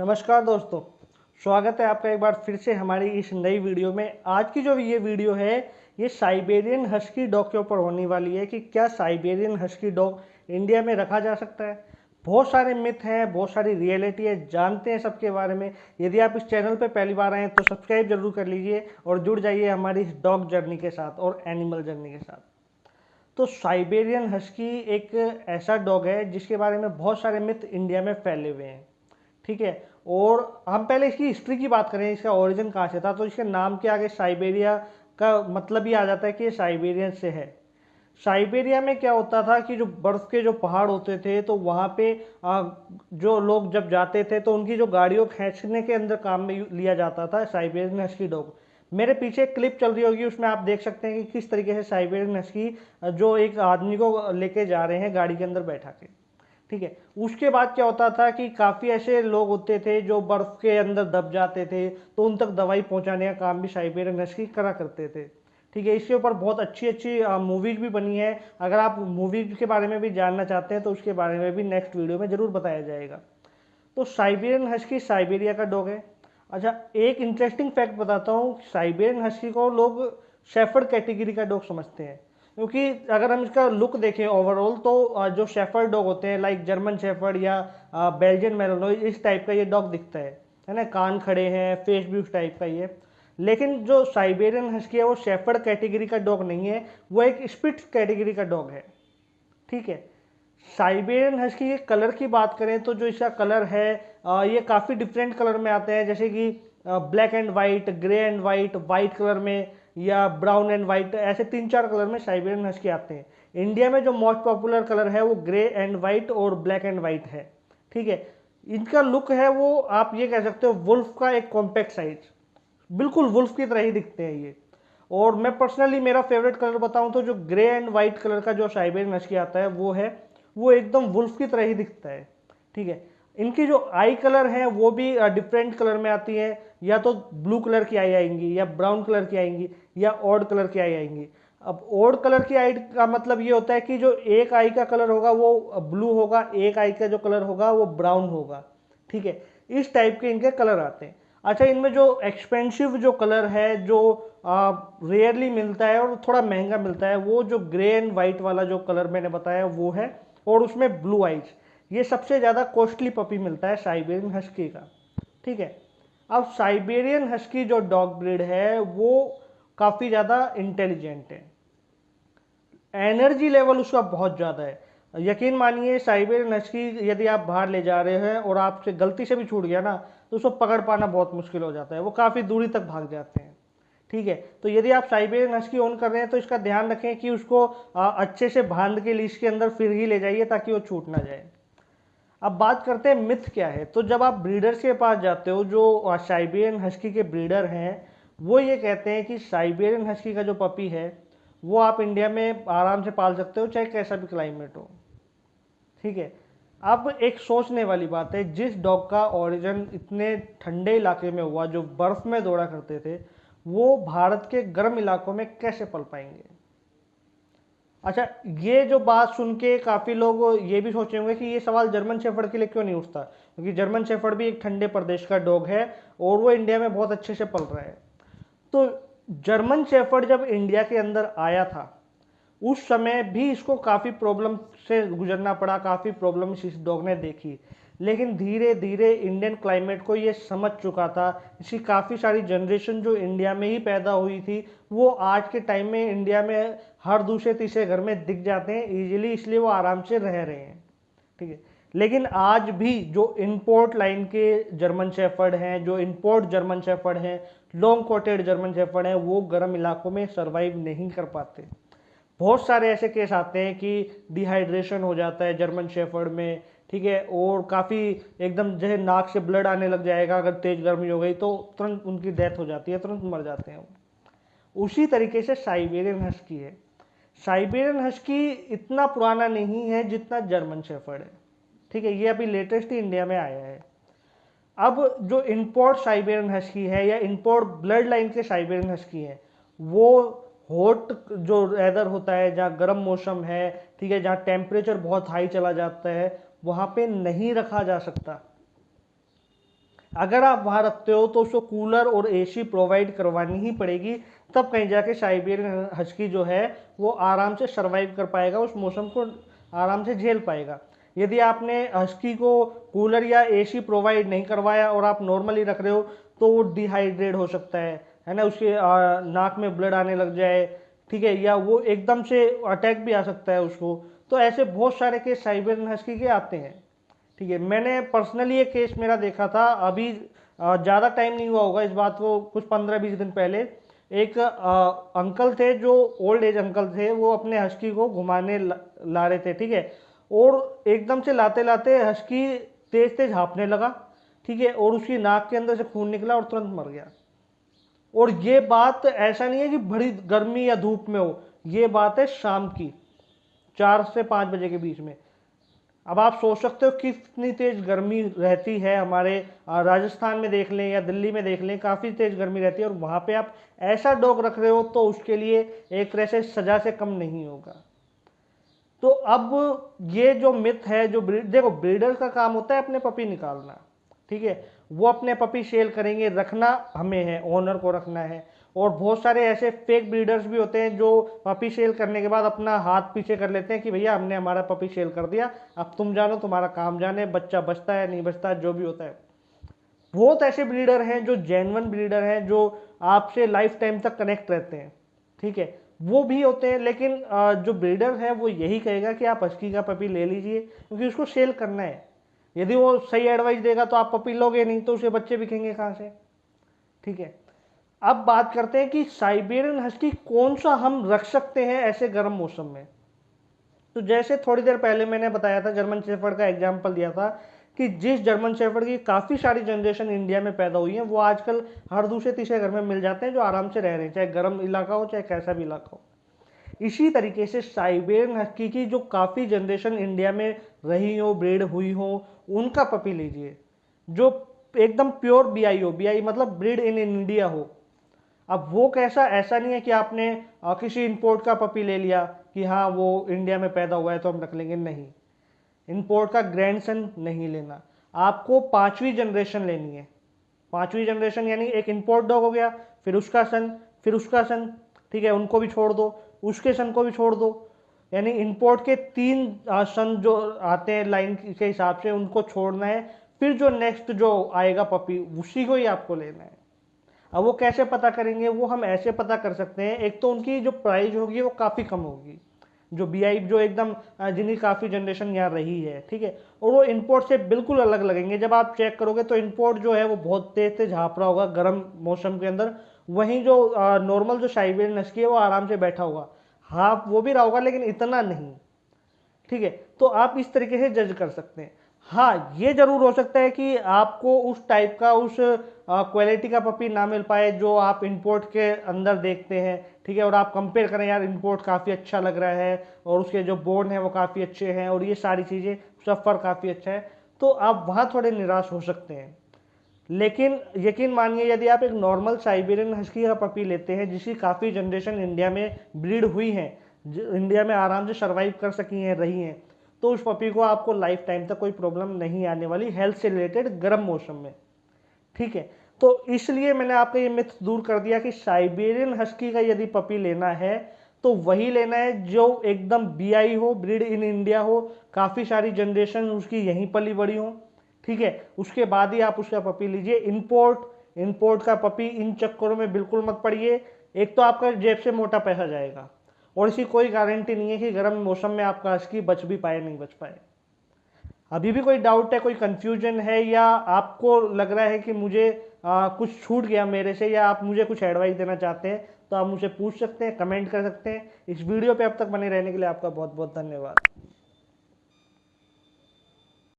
नमस्कार दोस्तों, स्वागत है आपका एक बार फिर से हमारी इस नई वीडियो में। आज की जो ये वीडियो है ये साइबेरियन हस्की डॉग के ऊपर होने वाली है कि क्या साइबेरियन हस्की डॉग इंडिया में रखा जा सकता है। बहुत सारे मिथ हैं, बहुत सारी रियलिटी है, जानते हैं सबके बारे में। यदि आप इस चैनल पर पहली बार आए हैं तो सब्सक्राइब जरूर कर लीजिए और जुड़ जाइए हमारी इस डॉग जर्नी के साथ और एनिमल जर्नी के साथ। तो साइबेरियन हस्की एक ऐसा डॉग है जिसके बारे में बहुत सारे मिथ इंडिया में फैले हुए हैं, ठीक है। और हम पहले इसकी हिस्ट्री की बात करें, इसका ओरिजिन कहाँ से था, तो इसके नाम के आगे साइबेरिया का मतलब ही आ जाता है कि ये साइबेरियन से है। साइबेरिया में क्या होता था कि जो बर्फ के जो पहाड़ होते थे तो वहाँ पे जो लोग जब जाते थे तो उनकी जो गाड़ियों खींचने के अंदर काम में लिया जाता था साइबेरियन हस्की डॉग। मेरे पीछे एक क्लिप चल रही होगी, उसमें आप देख सकते हैं कि किस तरीके से साइबेरियन हस्की जो एक आदमी को लेके जा रहे हैं गाड़ी के अंदर बैठा के, ठीक है। उसके बाद क्या होता था कि काफ़ी ऐसे लोग होते थे जो बर्फ़ के अंदर दब जाते थे तो उन तक दवाई पहुंचाने का काम भी साइबेरियन हस्की करा करते थे, ठीक है। इसके ऊपर बहुत अच्छी अच्छी मूवीज़ भी बनी है। अगर आप मूवीज़ के बारे में भी जानना चाहते हैं तो उसके बारे में भी नेक्स्ट वीडियो में ज़रूर बताया जाएगा। तो साइबेरियन हस्की साइबेरिया का डॉग है। अच्छा, एक इंटरेस्टिंग फैक्ट बताता हूँ, साइबेरियन हस्की को लोग शेफर्ड कैटेगरी का डॉग समझते हैं, क्योंकि अगर हम इसका लुक देखें ओवरऑल तो जो शेफर्ड डॉग होते हैं लाइक जर्मन शेफर्ड या बेल्जियन मैलोनोइज, इस टाइप का ये डॉग दिखता है ना। कान खड़े हैं, फेस भी उस टाइप का ही है। लेकिन जो साइबेरियन हस्की है वो शेफर्ड कैटेगरी का डॉग नहीं है, वो एक स्पिट्ज कैटेगरी का डॉग है, ठीक है। साइबेरियन हस्की के कलर की बात करें तो जो इसका कलर है ये काफ़ी डिफरेंट कलर में आते हैं, जैसे कि black and white, grey and white, white colour में या ब्राउन एंड वाइट, ऐसे 3-4 कलर में साइबेरियन हस्की आते हैं। इंडिया में जो मोस्ट पॉपुलर कलर है वो ग्रे एंड वाइट और ब्लैक एंड वाइट है, ठीक है। इनका लुक है वो आप ये कह सकते हो वुल्फ का एक कॉम्पैक्ट साइज, बिल्कुल वुल्फ की तरह ही दिखते हैं ये। और मैं पर्सनली मेरा फेवरेट कलर बताऊं तो जो ग्रे एंड वाइट कलर का जो साइबेरियन हस्की आता है वो एकदम वुल्फ की तरह ही दिखता है, ठीक है। इनकी जो आई कलर है वो भी डिफरेंट कलर में आती है, या तो ब्लू कलर की आई आएंगी या ब्राउन कलर की आएंगी या ऑड कलर की आई आएंगी। अब ऑड कलर की आई का मतलब ये होता है कि जो एक आई का कलर होगा वो ब्लू होगा, एक आई का जो कलर होगा वो ब्राउन होगा, ठीक है। इस टाइप के इनके कलर आते हैं। अच्छा, इनमें जो एक्सपेंसिव जो कलर है जो रेयरली मिलता है और थोड़ा महंगा मिलता है, वो जो ग्रे एंड वाइट वाला जो कलर मैंने बताया वो है, और उसमें ब्लू आइज, ये सबसे ज़्यादा कॉस्टली पपी मिलता है साइबेरियन हस्की का, ठीक है। अब साइबेरियन हस्की जो डॉग ब्रीड है वो काफ़ी ज़्यादा इंटेलिजेंट है, एनर्जी लेवल उसका बहुत ज़्यादा है। यकीन मानिए साइबेरियन हस्की यदि आप बाहर ले जा रहे हैं और आपसे गलती से भी छूट गया ना तो उसको पकड़ पाना बहुत मुश्किल हो जाता है, वो काफ़ी दूरी तक भाग जाते हैं, ठीक है। तो यदि आप साइबेरियन हस्की ओन कर रहे हैं तो इसका ध्यान रखें कि उसको अच्छे से बांध के लीश के अंदर फिर ही ले जाइए ताकि वो छूट ना जाए। अब बात करते हैं मिथ क्या है। तो जब आप ब्रीडर्स के पास जाते हो, जो साइबेरियन हस्की के ब्रीडर हैं वो ये कहते हैं कि साइबेरियन हस्की का जो पपी है वो आप इंडिया में आराम से पाल सकते हो चाहे कैसा भी क्लाइमेट हो, ठीक है। अब एक सोचने वाली बात है, जिस डॉग का ओरिजिन इतने ठंडे इलाके में हुआ जो बर्फ में दौड़ा करते थे, वो भारत के गर्म इलाकों में कैसे पल पाएंगे। अच्छा, ये जो बात सुन के काफ़ी लोग ये भी सोचे होंगे कि ये सवाल जर्मन शेफर्ड के लिए क्यों नहीं उठता, क्योंकि जर्मन शेफर्ड भी एक ठंडे प्रदेश का डॉग है और वो इंडिया में बहुत अच्छे से पल रहा है। तो जर्मन शेफर्ड जब इंडिया के अंदर आया था उस समय भी इसको काफ़ी प्रॉब्लम से गुजरना पड़ा, काफ़ी प्रॉब्लम इस डॉग ने देखी। लेकिन धीरे धीरे इंडियन क्लाइमेट को ये समझ चुका था। इसकी काफ़ी सारी जनरेशन जो इंडिया में ही पैदा हुई थी वो आज के टाइम में इंडिया में हर दूसरे तीसरे घर में दिख जाते हैं ईजिली, इसलिए वो आराम से रह रहे हैं, ठीक है। लेकिन आज भी जो इंपोर्ट लाइन के जर्मन शेफर्ड हैं, जो इंपोर्ट जर्मन शेफर्ड हैं, लॉन्ग कोटेड जर्मन शेफर्ड हैं, वो गर्म इलाकों में सर्वाइव नहीं कर पाते। बहुत सारे ऐसे केस आते हैं कि डिहाइड्रेशन हो जाता है जर्मन शेफर्ड में, ठीक है, और काफ़ी एकदम जैसे नाक से ब्लड आने लग जाएगा अगर तेज गर्मी हो गई तो तुरंत उनकी डेथ हो जाती है, तुरंत मर जाते हैं। उसी तरीके से साइबेरियन हस्की है। साइबेरियन हस्की इतना पुराना नहीं है जितना जर्मन शेफर्ड है, ठीक है। ये अभी लेटेस्ट ही इंडिया में आया है। अब जो इंपोर्ट साइबेरियन हस्की है या इंपोर्ट ब्लड लाइन के साइबेरियन हस्की है वो हॉट जो वेदर होता है, जहाँ गर्म मौसम है, ठीक है, जहाँ टेम्परेचर बहुत हाई चला जाता है, वहाँ पे नहीं रखा जा सकता। अगर आप वहाँ रखते हो तो उसको कूलर और एसी प्रोवाइड करवानी ही पड़ेगी, तब कहीं जाके साइबेरियन हस्की जो है वो आराम से सर्वाइव कर पाएगा, उस मौसम को आराम से झेल पाएगा। यदि आपने हस्की को कूलर या एसी प्रोवाइड नहीं करवाया और आप नॉर्मली रख रहे हो तो वो डिहाइड्रेट हो सकता है ना, उसके नाक में ब्लड आने लग जाए, ठीक है, या वो एकदम से अटैक भी आ सकता है उसको। तो ऐसे बहुत सारे केस साइबेरियन हस्की के आते हैं, ठीक है। मैंने पर्सनली एक केस मेरा देखा था, अभी ज़्यादा टाइम नहीं हुआ होगा इस बात को, कुछ 15-20 दिन पहले। एक अंकल थे जो ओल्ड एज अंकल थे, वो अपने हस्की को घुमाने ला रहे थे, ठीक है, और एकदम से लाते लाते हस्की तेज तेज हाँफने लगा, ठीक है, और उसकी नाक के अंदर से खून निकला और तुरंत मर गया। और ये बात ऐसा नहीं है कि बड़ी गर्मी या धूप में हो, ये बात है शाम की 4 से 5 बजे के बीच में। अब आप सोच सकते हो कितनी तेज गर्मी रहती है, हमारे राजस्थान में देख लें या दिल्ली में देख लें, काफ़ी तेज गर्मी रहती है, और वहाँ पे आप ऐसा डॉग रख रहे हो तो उसके लिए एक तरह से सज़ा से कम नहीं होगा। तो अब ये जो मिथ है, जो देखो ब्रीडर का काम होता है अपने पपी निकालना, ठीक है, वो अपने पपी सेल करेंगे, रखना हमें है, ओनर को रखना है। और बहुत सारे ऐसे फेक ब्रीडर्स भी होते हैं जो पपी सेल करने के बाद अपना हाथ पीछे कर लेते हैं कि भैया हमने हमारा पपी सेल कर दिया, अब तुम जानो, तुम्हारा काम जाने, बच्चा बचता है नहीं बचता जो भी होता है। बहुत ऐसे ब्रीडर हैं जो जेन्युइन ब्रीडर हैं, जो आपसे लाइफ टाइम तक कनेक्ट रहते हैं, ठीक है, वो भी होते हैं। लेकिन जो ब्रीडर है वो यही कहेगा कि आप हस्की का पपी ले लीजिए क्योंकि उसको सेल करना है। यदि वो सही एडवाइस देगा तो आप पपी लोगे, नहीं तो उसे बच्चे बिकेंगे कहाँ से, ठीक है। अब बात करते हैं कि साइबेरियन हस्की कौन सा हम रख सकते हैं ऐसे गर्म मौसम में। तो जैसे थोड़ी देर पहले मैंने बताया था, जर्मन शेफर्ड का एग्जांपल दिया था कि जिस जर्मन शेफर्ड की काफ़ी सारी जनरेशन इंडिया में पैदा हुई है, वो आजकल हर दूसरे तीसरे घर में मिल जाते हैं जो आराम से रह रहे हैं, चाहे गर्म इलाका हो चाहे कैसा भी इलाका हो। इसी तरीके से साइबेरियन हस्की की जो काफ़ी जनरेशन इंडिया में रही हो, ब्रीड हुई हो, उनका पपी लीजिए जो एकदम प्योर बीआई हो, बीआई मतलब ब्रीड इन इंडिया हो। अब वो कैसा, ऐसा नहीं है कि आपने किसी इंपोर्ट का पपी ले लिया कि हाँ वो इंडिया में पैदा हुआ है तो हम रख लेंगे, नहीं, इंपोर्ट का ग्रैंडसन नहीं लेना, आपको 5वीं जनरेशन लेनी है। 5वीं जनरेशन यानी एक इंपोर्ट डॉग हो गया, फिर उसका सन, फिर उसका सन, ठीक है, उनको भी छोड़ दो, उसके सन को भी छोड़ दो, यानी इंपोर्ट के 3 सन जो आते हैं लाइन के हिसाब से उनको छोड़ना है, फिर जो नेक्स्ट जो आएगा पपी उसी को ही आपको लेना है। अब वो कैसे पता करेंगे, वो हम ऐसे पता कर सकते हैं, एक तो उनकी जो प्राइस होगी वो काफ़ी कम होगी, जो बीआई जो एकदम जिनकी काफ़ी जनरेशन यहाँ रही है, ठीक है, और वो इंपोर्ट से बिल्कुल अलग लगेंगे। जब आप चेक करोगे तो इंपोर्ट जो है वो बहुत तेज तेज हाँफ रहा होगा गर्म मौसम के अंदर, वहीं जो नॉर्मल जो साइबेरियन हस्की है वो आराम से बैठा होगा, हाँफ वो भी रहा होगा लेकिन इतना नहीं, ठीक है। तो आप इस तरीके से जज कर सकते हैं। हाँ, ये जरूर हो सकता है कि आपको उस टाइप का, उस क्वालिटी का पपी ना मिल पाए जो आप इंपोर्ट के अंदर देखते हैं, ठीक है, और आप कंपेयर करें यार इंपोर्ट काफ़ी अच्छा लग रहा है और उसके जो बोन है वो काफ़ी अच्छे हैं और ये सारी चीज़ें, सब फर काफ़ी अच्छा है, तो आप वहाँ थोड़े निराश हो सकते हैं। लेकिन यकीन मानिए यदि आप एक नॉर्मल साइबेरियन हस्की का पपी लेते हैं जिसकी काफ़ी जनरेशन इंडिया में ब्रीड हुई हैं, इंडिया में आराम से सर्वाइव कर सकी हैं, रही हैं, तो उस पपी को आपको लाइफ टाइम तक कोई प्रॉब्लम नहीं आने वाली हेल्थ से रिलेटेड गर्म मौसम में, ठीक है। तो इसलिए मैंने आपका ये मिथ दूर कर दिया कि साइबेरियन हस्की का यदि पपी लेना है तो वही लेना है जो एकदम बीआई हो, ब्रीड इन इंडिया हो, काफ़ी सारी जनरेशन उसकी यहीं पली बड़ी हो, ठीक है, उसके बाद ही आप उसका पपी लीजिए। इंपोर्ट का पपी इन चक्करों में बिल्कुल मत पड़िए, एक तो आपका जेब से मोटा पैसा जाएगा और इसकी कोई गारंटी नहीं है कि गर्म मौसम में आपका हस्की बच भी पाए नहीं बच पाए। अभी भी कोई डाउट है, कोई कंफ्यूजन है, या आपको लग रहा है कि मुझे कुछ छूट गया मेरे से, या आप मुझे कुछ एडवाइस देना चाहते हैं, तो आप मुझे पूछ सकते हैं, कमेंट कर सकते हैं। इस वीडियो पे अब तक बने रहने के लिए आपका बहुत बहुत धन्यवाद।